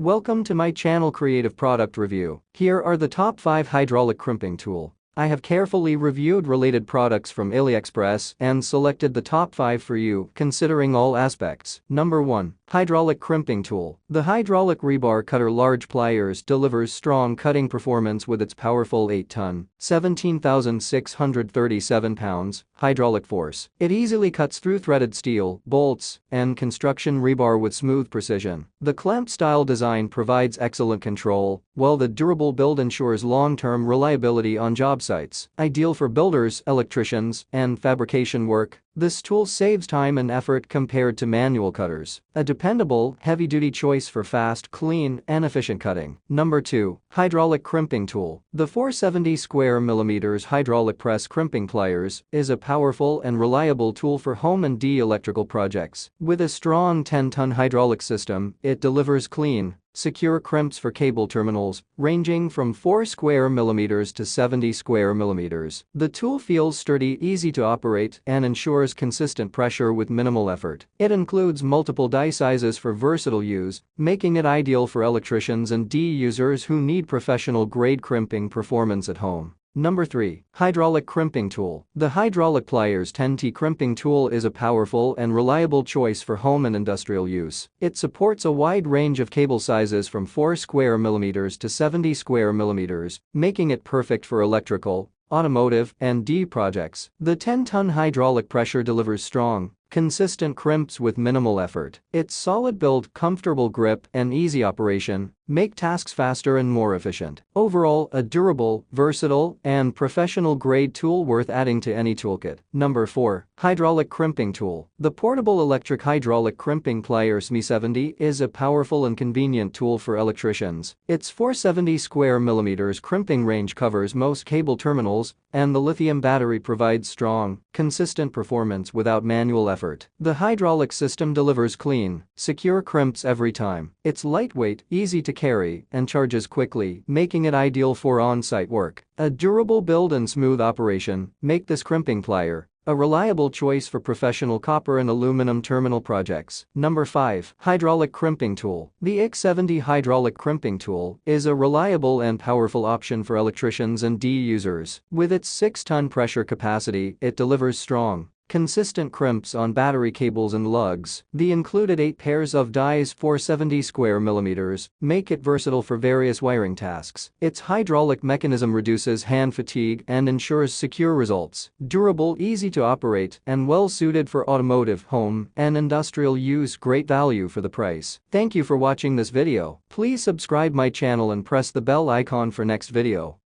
Welcome to my channel Creative Product Review. Here are the top 5 hydraulic crimping tool. I have carefully reviewed related products from AliExpress and selected the top 5 for you, considering all aspects. Number 1. Hydraulic Crimping Tool. The hydraulic rebar cutter large pliers delivers strong cutting performance with its powerful 8-ton, 17,637 pounds, hydraulic force. It easily cuts through threaded steel, bolts, and construction rebar with smooth precision. The clamp-style design provides excellent control, while the durable build ensures long-term reliability on job sites. Ideal for builders, electricians, and fabrication work, this tool saves time and effort compared to manual cutters. A dependable, heavy-duty choice for fast, clean, and efficient cutting. Number 2. Hydraulic Crimping Tool. The 470 square millimeters hydraulic press crimping pliers is a powerful and reliable tool for home and electrical projects. With a strong 10-ton hydraulic system, it delivers clean, secure crimps for cable terminals, ranging from 4 square millimeters to 70 square millimeters. The tool feels sturdy, easy to operate, and ensures consistent pressure with minimal effort. It includes multiple die sizes for versatile use, making it ideal for electricians and users who need professional-grade crimping performance at home. Number 3. Hydraulic Crimping Tool. The hydraulic pliers 10T crimping tool is a powerful and reliable choice for home and industrial use. It supports a wide range of cable sizes from 4 square millimeters to 70 square millimeters, making it perfect for electrical, automotive, and projects. The 10-ton hydraulic pressure delivers strong, consistent crimps with minimal effort. Its solid build, comfortable grip, and easy operation make tasks faster and more efficient. Overall, a durable, versatile, and professional-grade tool worth adding to any toolkit. Number 4. Hydraulic Crimping Tool. The portable electric hydraulic crimping pliers ME70 is a powerful and convenient tool for electricians. Its 470 square millimeters crimping range covers most cable terminals, and the lithium battery provides strong, consistent performance without manual effort. The hydraulic system delivers clean, secure crimps every time. It's lightweight, easy to carry, and charges quickly, making it ideal for on-site work. A durable build and smooth operation make this crimping plier a reliable choice for professional copper and aluminum terminal projects. Number 5. Hydraulic Crimping Tool. The X70 hydraulic crimping tool is a reliable and powerful option for electricians and users. With its 6-ton pressure capacity, it delivers strong, consistent crimps on battery cables and lugs. The included 8 pairs of dies 470 square millimeters make it versatile for various wiring tasks. Its hydraulic mechanism reduces hand fatigue and ensures secure results. Durable, easy to operate, and well suited for automotive, home, and industrial use. Great value for the price. Thank you for watching this video. Please subscribe my channel and press the bell icon for next video.